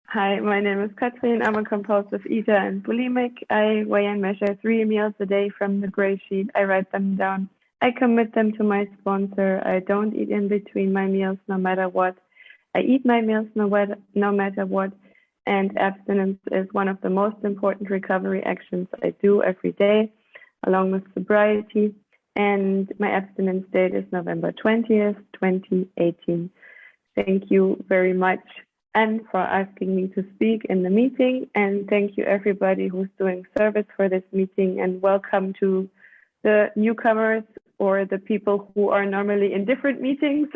Hi, my name is Kathrin. I'm a compulsive eater and bulimic. I weigh and measure 3 meals a day from the gray sheet. I write them down. I commit them to my sponsor. I don't eat in between my meals no matter what. I eat my meals no matter what. And abstinence is one of the most important recovery actions I do every day, along with sobriety. And my abstinence date is November 20th, 2018. Thank you very much, and for asking me to speak in the meeting. And thank you everybody who's doing service for this meeting, and welcome to the newcomers or the people who are normally in different meetings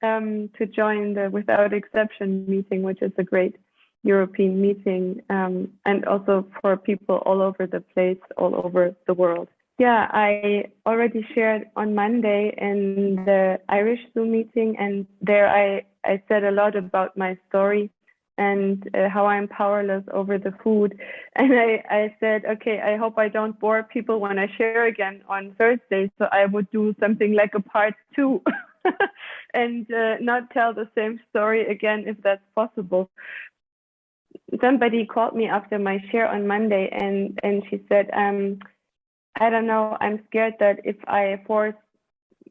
to join the Without Exception meeting, which is a great European meeting, and also for people all over the place, all over the world. Yeah, I already shared on Monday in the Irish Zoom meeting, and there I said a lot about my story and how I'm powerless over the food. And I said, okay, I hope I don't bore people when I share again on Thursday. So I would do something like a part 2 and not tell the same story again, if that's possible. Somebody called me after my share on Monday, and she said, I don't know, I'm scared that if I force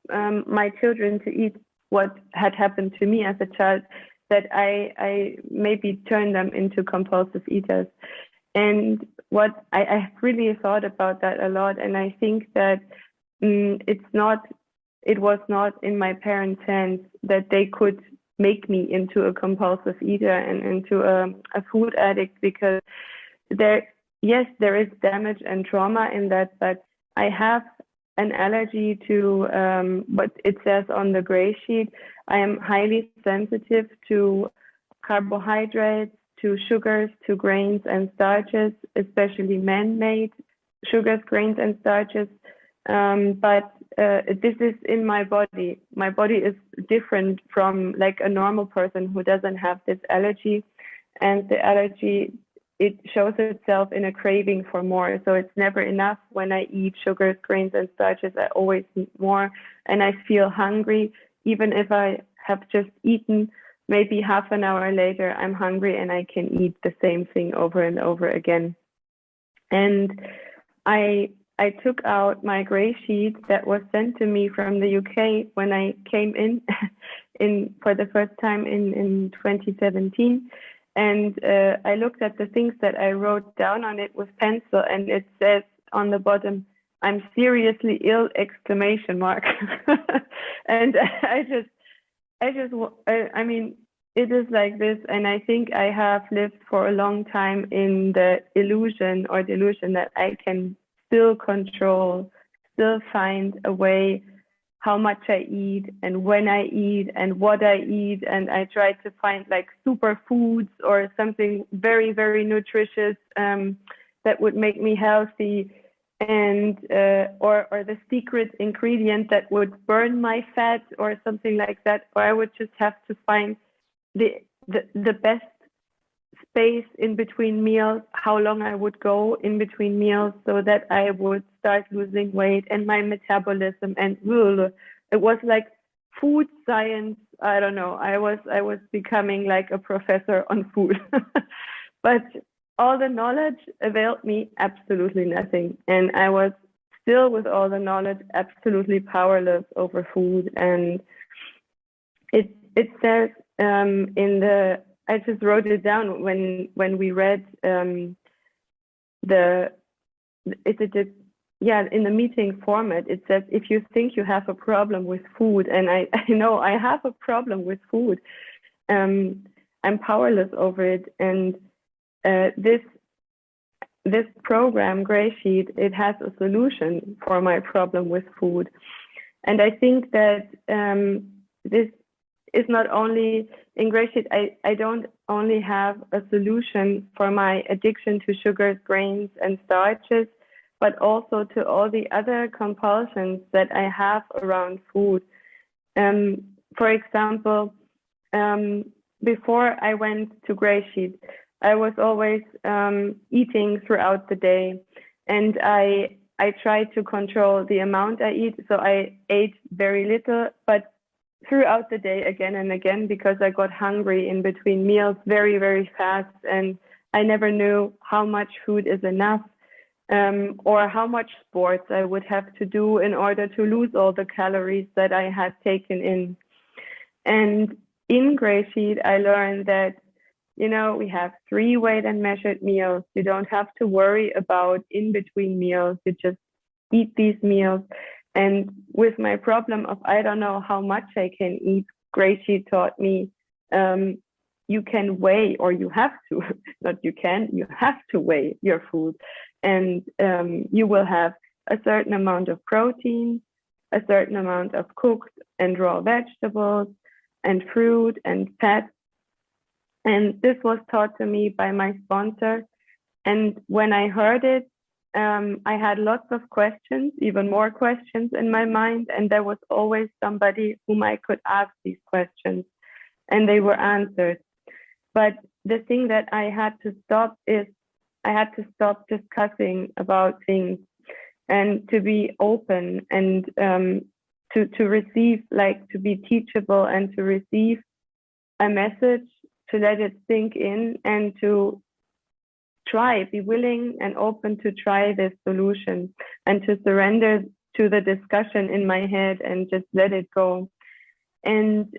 my children to eat what had happened to me as a child, that I maybe turn them into compulsive eaters. And what I really thought about that a lot, and I think that it was not in my parents' hands that they could make me into a compulsive eater and into a food addict, because yes, there is damage and trauma in that, but I have an allergy to what it says on the gray sheet. I am highly sensitive to carbohydrates, to sugars, to grains and starches, especially man-made sugars, grains and starches. But this is in my body. My body is different from like a normal person who doesn't have this allergy. And the allergy, it shows itself in a craving for more. So it's never enough when I eat sugars, grains, and starches. I always need more, and I feel hungry. Even if I have just eaten, maybe half an hour later, I'm hungry and I can eat the same thing over and over again. And I took out my gray sheet that was sent to me from the UK when I came in for the first time in 2017. And I looked at the things that I wrote down on it with pencil, and it says on the bottom, "I'm seriously ill!" exclamation mark. And I mean, it is like this, and I think I have lived for a long time in the illusion or delusion that I can still control, still find a way how much I eat and when I eat and what I eat. And I try to find like superfoods or something very, very nutritious that would make me healthy, and or the secret ingredient that would burn my fat or something like that. Or I would just have to find the best space in between meals, how long I would go in between meals so that I would start losing weight, and my metabolism, and it was like food science. I don't know. I was becoming like a professor on food. But all the knowledge availed me absolutely nothing. And I was still, with all the knowledge, absolutely powerless over food. And it says in the, I just wrote it down when we read in the meeting format. It says, if you think you have a problem with food, and I know I have a problem with food, I'm powerless over it. And this program, Gray Sheet, it has a solution for my problem with food. And I think that this is not only in Gray Sheet, I don't only have a solution for my addiction to sugars, grains, and starches, but also to all the other compulsions that I have around food. For example, before I went to Gray Sheet, I was always eating throughout the day, and I tried to control the amount I eat. So I ate very little, but throughout the day again and again, because I got hungry in between meals very, very fast, and I never knew how much food is enough, or how much sports I would have to do in order to lose all the calories that I had taken in. And in GreySheet, I learned that, we have 3 weighed and measured meals. You don't have to worry about in between meals. You just eat these meals. And with my problem of I don't know how much I can eat, GreySheet taught me you can weigh, or you have to, not you can, you have to weigh your food. And you will have a certain amount of protein, a certain amount of cooked and raw vegetables, and fruit and fat. And this was taught to me by my sponsor. And when I heard it, I had lots of questions, even more questions in my mind. And there was always somebody whom I could ask these questions, and they were answered. But the thing that I had to stop is I had to stop discussing about things and to be open, and to receive, like to be teachable and to receive a message, to let it sink in, and to be willing and open to try this solution, and to surrender to the discussion in my head and just let it go. And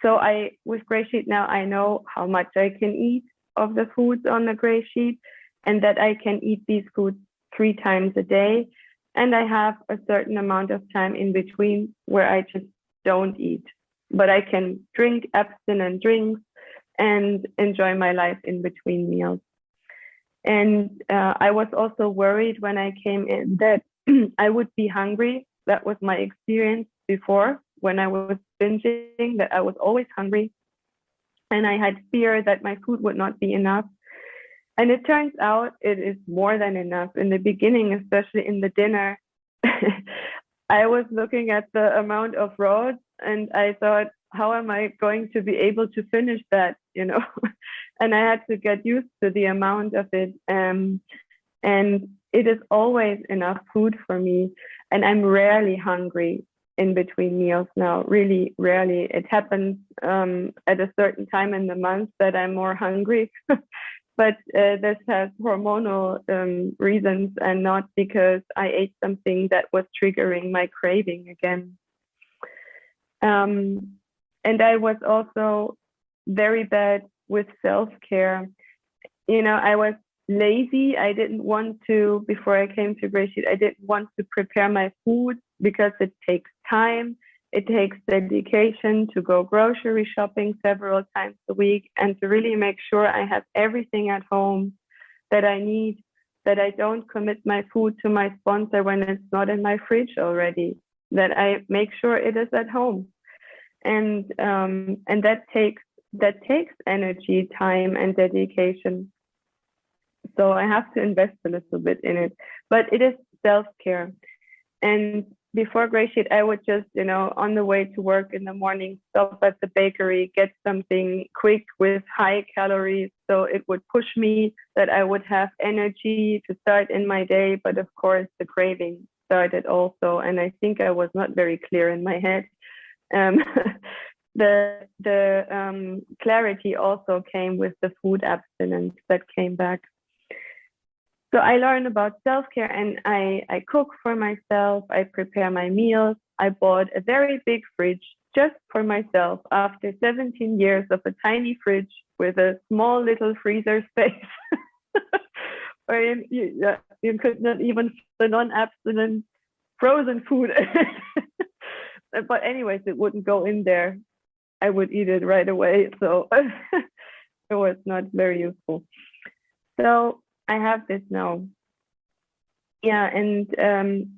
so with GreySheet now, I know how much I can eat of the foods on the GreySheet, and that I can eat these foods 3 times a day. And I have a certain amount of time in between where I just don't eat, but I can drink abstinent drinks and enjoy my life in between meals. And I was also worried when I came in that I would be hungry. That was my experience before when I was binging, that I was always hungry. And I had fear that my food would not be enough. And it turns out it is more than enough. In the beginning, especially in the dinner, I was looking at the amount of roads, and I thought, how am I going to be able to finish that, And I had to get used to the amount of it. And it is always enough food for me. And I'm rarely hungry in between meals now, really rarely. It happens at a certain time in the month that I'm more hungry. But this has hormonal reasons, and not because I ate something that was triggering my craving again. And I was also very bad with self-care. I was lazy. I didn't want to, before I came to GreySheet, I didn't want to prepare my food because it takes time. It takes dedication to go grocery shopping several times a week, and to really make sure I have everything at home that I need, that I don't commit my food to my sponsor when it's not in my fridge already, that I make sure it is at home. And that takes energy, time, and dedication. So I have to invest a little bit in it, but it is self-care. And before GreySheet, I would just, on the way to work in the morning, stop at the bakery, get something quick with high calories. So it would push me that I would have energy to start in my day. But of course, the craving started also. And I think I was not very clear in my head. The clarity also came with the food abstinence that came back. So I learned about self-care, and I cook for myself. I prepare my meals. I bought a very big fridge just for myself after 17 years of a tiny fridge with a small little freezer space where you could not even put non-abstinent frozen food. But anyways, it wouldn't go in there. I would eat it right away. So it was not very useful. So I have this now. Yeah, and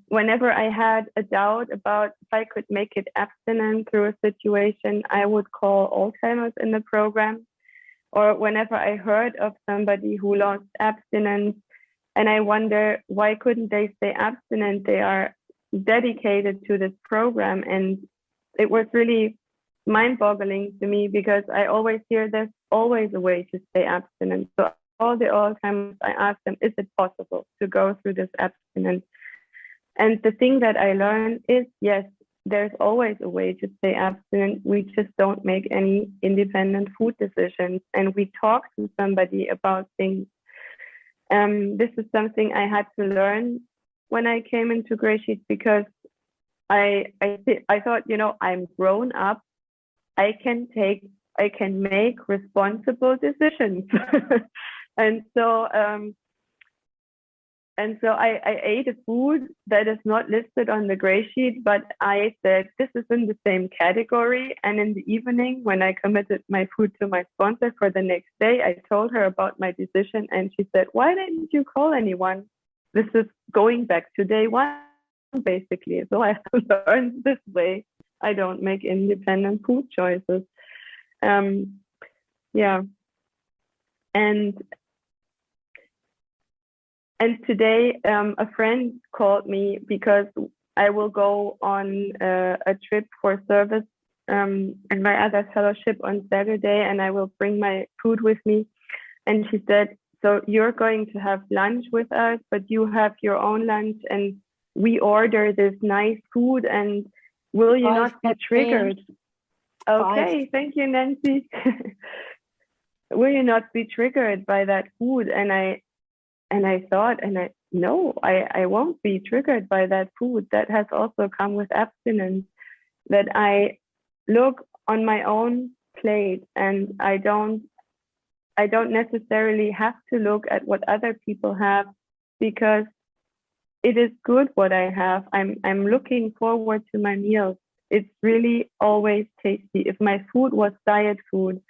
whenever I had a doubt about if I could make it abstinent through a situation, I would call Alzheimer's in the program. Or whenever I heard of somebody who lost abstinence, and I wonder, why couldn't they stay abstinent? They are dedicated to this program. And it was really mind-boggling to me, because I always hear there's always a way to stay abstinent. So all the time I ask them, is it possible to go through this abstinence? And the thing that I learned is, yes, there's always a way to stay abstinent. We just don't make any independent food decisions, and we talk to somebody about things. This is something I had to learn when I came into GreySheet, because I thought, I'm grown up. I can make responsible decisions. And so I ate a food that is not listed on the GreySheet, but I said, this is in the same category. And in the evening, when I committed my food to my sponsor for the next day, I told her about my decision. And she said, why didn't you call anyone? This is going back to day one, basically. So I learned this way. I don't make independent food choices. Yeah. And today, a friend called me because I will go on a trip for service and my other fellowship on Saturday, and I will bring my food with me. And she said, so you're going to have lunch with us, but you have your own lunch, and we order this nice food, and will you not be triggered? Okay, thank you, Nancy. Will you not be triggered by that food? And I thought, no, I won't be triggered by that food. That has also come with abstinence, that I look on my own plate, and I don't necessarily have to look at what other people have, because it is good what I have. I'm looking forward to my meals. It's really always tasty. If my food was diet food,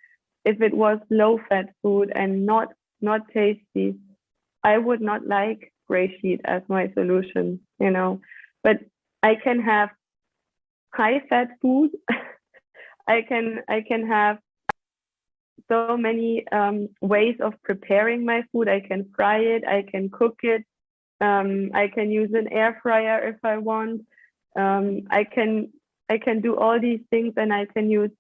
if it was low fat food and not tasty, I would not like GreySheet as my solution, but I can have high fat food. I can have so many ways of preparing my food. I can fry it, I can cook it, I can use an air fryer if I want. I can do all these things, and I can use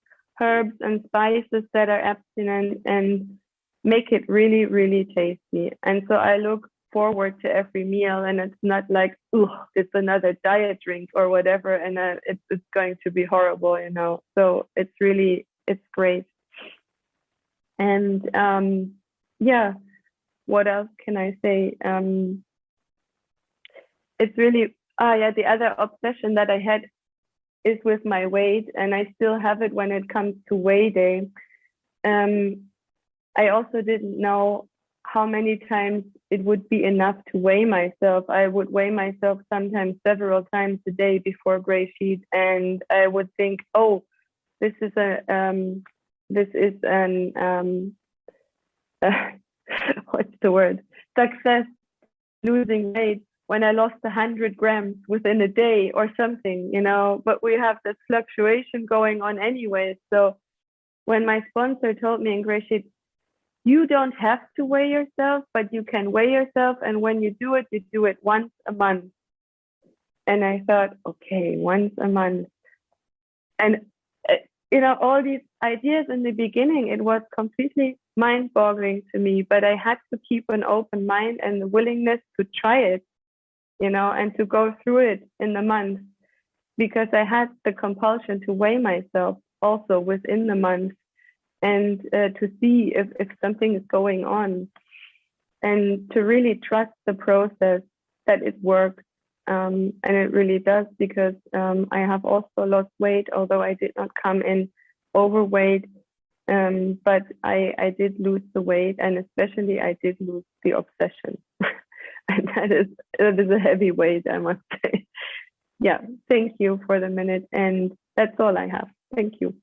herbs and spices that are abstinent and make it really, really tasty. And so I look forward to every meal, and it's not like, oh, it's another diet drink or whatever, and it's going to be horrible, So it's great. And yeah, what else can I say? It's really, the other obsession that I had is with my weight, and I still have it when it comes to weigh day. I also didn't know how many times it would be enough to weigh myself. I would weigh myself sometimes several times a day before GreySheet, and I would think, oh, this is an what's the word? Success, losing weight, when I lost 100 grams within a day or something, but we have this fluctuation going on anyway. So when my sponsor told me in GreySheet, you don't have to weigh yourself, but you can weigh yourself. And when you do it once a month. And I thought, okay, once a month. And, all these ideas in the beginning, it was completely mind-boggling to me, but I had to keep an open mind and the willingness to try it, and to go through it in the month, because I had the compulsion to weigh myself also within the month, and to see if something is going on, and to really trust the process that it works. And it really does, because I have also lost weight, although I did not come in overweight, but I did lose the weight, and especially I did lose the obsession. And that is a heavy weight, I must say. Yeah, thank you for the minute, and that's all I have. Thank you.